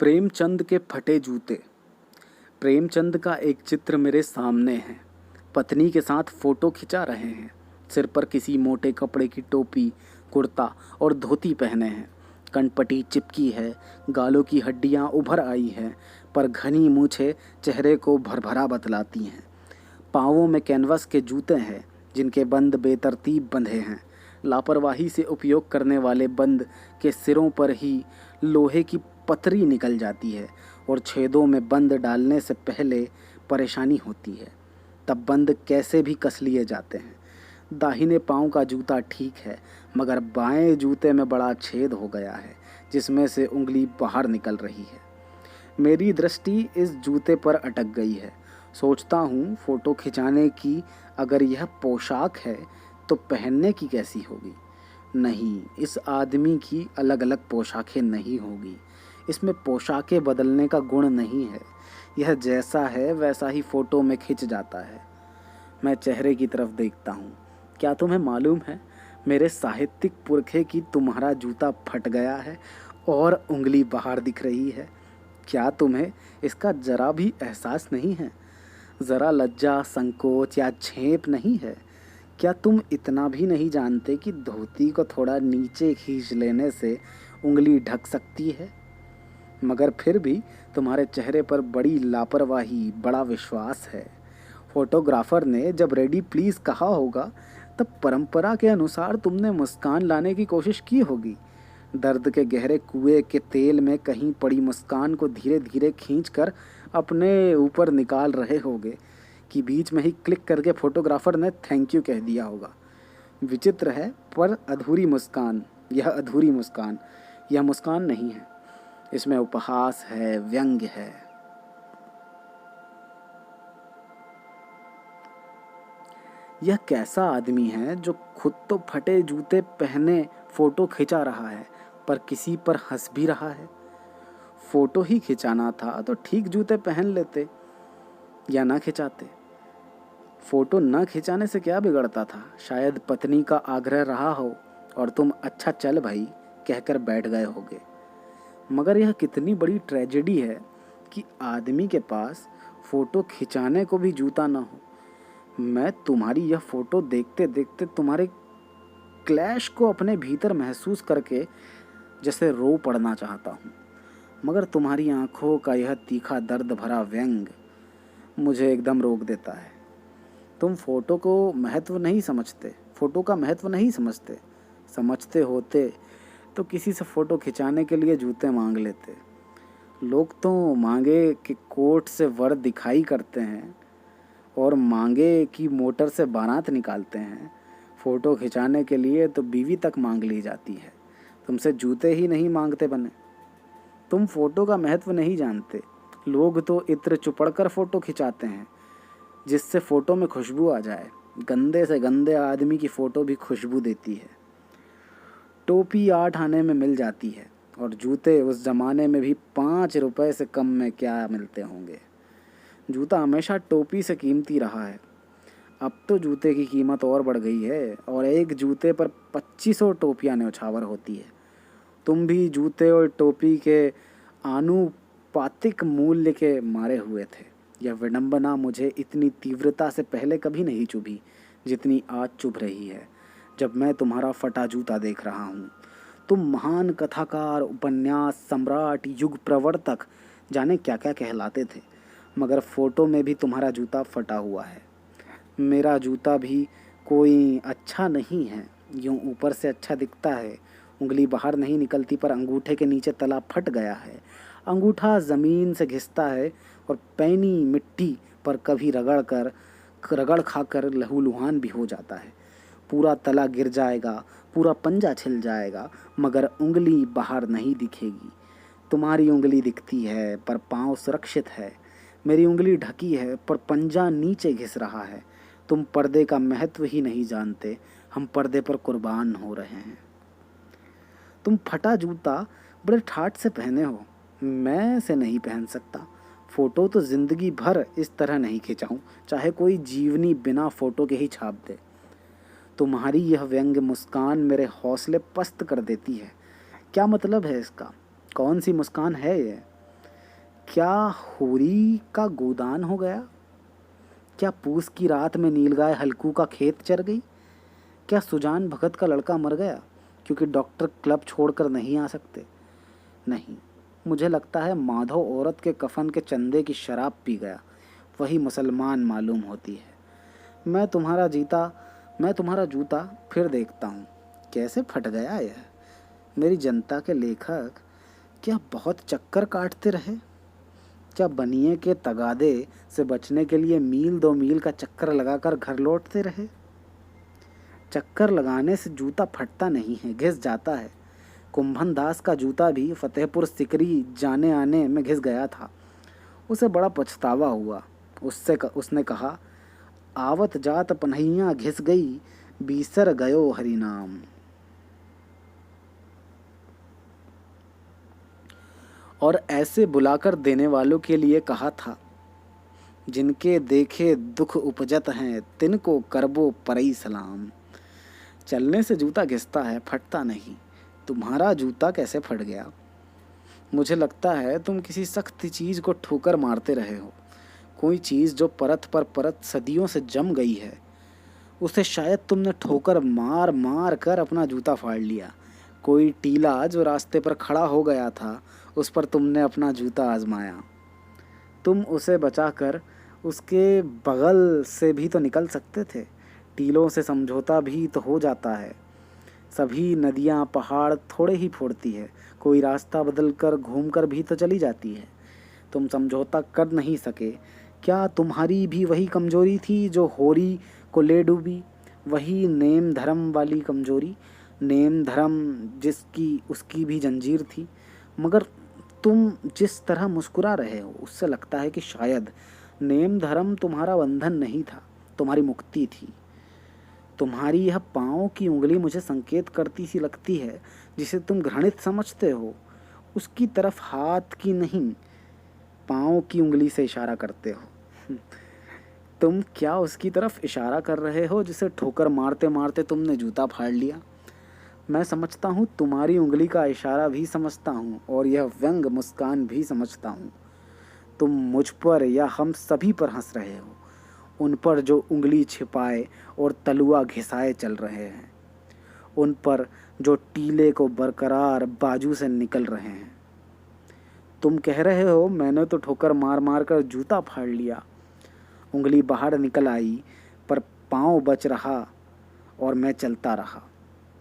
प्रेमचंद के फटे जूते। प्रेमचंद का एक चित्र मेरे सामने है। पत्नी के साथ फोटो खिंचा रहे हैं। सिर पर किसी मोटे कपड़े की टोपी, कुर्ता और धोती पहने हैं। कनपटी चिपकी है, गालों की हड्डियां उभर आई हैं, पर घनी मूछें चेहरे को भरभरा बतलाती हैं। पाँवों में कैनवस के जूते हैं जिनके बंद बेतरतीब बंधे हैं। लापरवाही से उपयोग करने वाले बंद के सिरों पर ही लोहे की पतरी निकल जाती है और छेदों में बंद डालने से पहले परेशानी होती है। तब बंद कैसे भी कस लिए जाते हैं। दाहिने पाँव का जूता ठीक है, मगर बाएं जूते में बड़ा छेद हो गया है जिसमें से उंगली बाहर निकल रही है। मेरी दृष्टि इस जूते पर अटक गई है। सोचता हूँ फ़ोटो खिंचाने की अगर यह पोशाक है तो पहनने की कैसी होगी। नहीं, इस आदमी की अलग अलग पोशाकें नहीं होगी। इसमें पोशाकें बदलने का गुण नहीं है। यह जैसा है वैसा ही फ़ोटो में खिंच जाता है। मैं चेहरे की तरफ देखता हूँ। क्या तुम्हें मालूम है, मेरे साहित्यिक पुरखे की तुम्हारा जूता फट गया है और उंगली बाहर दिख रही है। क्या तुम्हें इसका जरा भी एहसास नहीं है? ज़रा लज्जा, संकोच या झेप नहीं है? क्या तुम इतना भी नहीं जानते कि धोती को थोड़ा नीचे खींच लेने से उंगली ढक सकती है? मगर फिर भी तुम्हारे चेहरे पर बड़ी लापरवाही, बड़ा विश्वास है। फोटोग्राफर ने जब रेडी प्लीज़ कहा होगा तब परंपरा के अनुसार तुमने मुस्कान लाने की कोशिश की होगी। दर्द के गहरे कुएं के तेल में कहीं पड़ी मुस्कान को धीरे धीरे खींचकर अपने ऊपर निकाल रहे होगे कि बीच में ही क्लिक करके फोटोग्राफर ने थैंक यू कह दिया होगा। विचित्र है, पर अधूरी मुस्कान, यह अधूरी मुस्कान, यह मुस्कान नहीं है। इसमें उपहास है, व्यंग्य है। यह कैसा आदमी है जो खुद तो फटे जूते पहने फोटो खिंचा रहा है, पर किसी पर हंस भी रहा है। फोटो ही खिंचाना था तो ठीक जूते पहन लेते या ना खिंचाते। फोटो न खिंचाने से क्या बिगड़ता था? शायद पत्नी का आग्रह रहा हो और तुम अच्छा चल भाई कहकर बैठ गए होगे। मगर यह कितनी बड़ी ट्रेजेडी है कि आदमी के पास फ़ोटो खिंचाने को भी जूता ना हो। मैं तुम्हारी यह फ़ोटो देखते देखते तुम्हारे क्लैश को अपने भीतर महसूस करके जैसे रो पड़ना चाहता हूँ, मगर तुम्हारी आँखों का यह तीखा दर्द भरा व्यंग मुझे एकदम रोक देता है। तुम फ़ोटो को महत्व नहीं समझते, फ़ोटो का महत्व नहीं समझते। समझते होते तो किसी से फ़ोटो खिंचाने के लिए जूते मांग लेते। लोग तो मांगे कि कोट से वर दिखाई करते हैं और मांगे कि मोटर से बारात निकालते हैं। फ़ोटो खिंचाने के लिए तो बीवी तक मांग ली जाती है। तुमसे जूते ही नहीं मांगते बने। तुम फ़ोटो का महत्व नहीं जानते। लोग तो इत्र चुपड़ कर फ़ोटो खिंचाते हैं जिससे फ़ोटो में खुशबू आ जाए। गंदे से गंदे आदमी की फ़ोटो भी खुशबू देती है। टोपी 8 आने में मिल जाती है और जूते उस ज़माने में भी 5 रुपए से कम में क्या मिलते होंगे। जूता हमेशा टोपी से कीमती रहा है। अब तो जूते की कीमत और बढ़ गई है और एक जूते पर 2500 टोपियाँ न्यौछावर होती है। तुम भी जूते और टोपी के आनुपातिक मूल्य के मारे हुए थे। यह विडंबना मुझे इतनी तीव्रता से पहले कभी नहीं चुभी जितनी आज चुभ रही है, जब मैं तुम्हारा फटा जूता देख रहा हूँ। तुम महान कथाकार, उपन्यास सम्राट, युग प्रवर्तक, जाने क्या क्या कहलाते थे, मगर फ़ोटो में भी तुम्हारा जूता फटा हुआ है। मेरा जूता भी कोई अच्छा नहीं है। यूँ ऊपर से अच्छा दिखता है, उंगली बाहर नहीं निकलती, पर अंगूठे के नीचे तला फट गया है। अंगूठा ज़मीन से घिसता है और पैनी मिट्टी पर कभी रगड़ खाकर लहूलुहान भी हो जाता है। पूरा तला गिर जाएगा, पूरा पंजा छिल जाएगा, मगर उंगली बाहर नहीं दिखेगी। तुम्हारी उंगली दिखती है पर पाँव सुरक्षित है। मेरी उंगली ढकी है पर पंजा नीचे घिस रहा है। तुम पर्दे का महत्व ही नहीं जानते। हम पर्दे पर कुर्बान हो रहे हैं। तुम फटा जूता बड़े ठाठ से पहने हो, मैं इसे नहीं पहन सकता। फ़ोटो तो ज़िंदगी भर इस तरह नहीं खिंचाऊँ, चाहे कोई जीवनी बिना फ़ोटो के ही छाप दे। तुम्हारी यह व्यंग्य मुस्कान मेरे हौसले पस्त कर देती है। क्या मतलब है इसका? कौन सी मुस्कान है ये? क्या होरी का गोदान हो गया? क्या पूस की रात में नीलगाय हल्कू का खेत चर गई? क्या सुजान भगत का लड़का मर गया क्योंकि डॉक्टर क्लब छोड़कर नहीं आ सकते? नहीं, मुझे लगता है माधव औरत के कफन के चंदे की शराब पी गया, वही मुसलमान मालूम होती है। मैं तुम्हारा जूता फिर देखता हूँ, कैसे फट गया यह। मेरी जनता के लेखक क्या बहुत चक्कर काटते रहे? क्या बनिए के तगादे से बचने के लिए मील 2 मील का चक्कर लगाकर घर लौटते रहे? चक्कर लगाने से जूता फटता नहीं है, घिस जाता है। कुंभन दास का जूता भी फतेहपुर सिकरी जाने आने में घिस गया था। उसे बड़ा पछतावा हुआ। उसने कहा, आवत जात पन्हैया घिस गई, बीसर गयो हरिनाम। और ऐसे बुलाकर देने वालों के लिए कहा था, जिनके देखे दुख उपजत हैं, तिनको करबो परई सलाम। चलने से जूता घिसता है, फटता नहीं। तुम्हारा जूता कैसे फट गया? मुझे लगता है तुम किसी सख्त चीज़ को ठोकर मारते रहे हो। कोई चीज़ जो परत पर परत सदियों से जम गई है, उसे शायद तुमने ठोकर मार मार कर अपना जूता फाड़ लिया। कोई टीला जो रास्ते पर खड़ा हो गया था, उस पर तुमने अपना जूता आजमाया। तुम उसे बचाकर उसके बगल से भी तो निकल सकते थे। टीलों से समझौता भी तो हो जाता है। सभी नदियाँ पहाड़ थोड़े ही फोड़ती है, कोई रास्ता बदल कर घूम कर भी तो चली जाती है। तुम समझौता कर नहीं सके। क्या तुम्हारी भी वही कमजोरी थी जो होरी को ले डूबी? वही नेम धर्म वाली कमजोरी, नेम धर्म जिसकी उसकी भी जंजीर थी। मगर तुम जिस तरह मुस्कुरा रहे हो, उससे लगता है कि शायद नेम धर्म तुम्हारा बंधन नहीं था, तुम्हारी मुक्ति थी। तुम्हारी यह पाँव की उंगली मुझे संकेत करती सी लगती है, जिसे तुम घृणित समझते हो। उसकी तरफ हाथ की नहीं, पाँव की उंगली से इशारा करते हो। तुम क्या उसकी तरफ इशारा कर रहे हो जिसे ठोकर मारते मारते तुमने जूता फाड़ लिया? मैं समझता हूँ, तुम्हारी उंगली का इशारा भी समझता हूँ और यह व्यंग मुस्कान भी समझता हूँ। तुम मुझ पर या हम सभी पर हंस रहे हो, उन पर जो उंगली छिपाए और तलुआ घिसाए चल रहे हैं, उन पर जो टीले को बरकरार बाजू से निकल रहे हैं। तुम कह रहे हो, मैंने तो ठोकर मार मार कर जूता फाड़ लिया। उंगली बाहर निकल आई, पर पाँव बच रहा और मैं चलता रहा।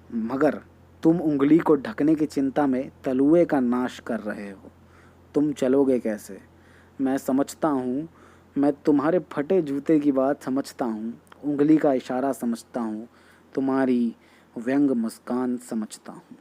मगर तुम उंगली को ढकने की चिंता में तलुए का नाश कर रहे हो। तुम चलोगे कैसे? मैं समझता हूँ, मैं तुम्हारे फटे जूते की बात समझता हूँ, उंगली का इशारा समझता हूँ, तुम्हारी व्यंग मुस्कान समझता हूँ।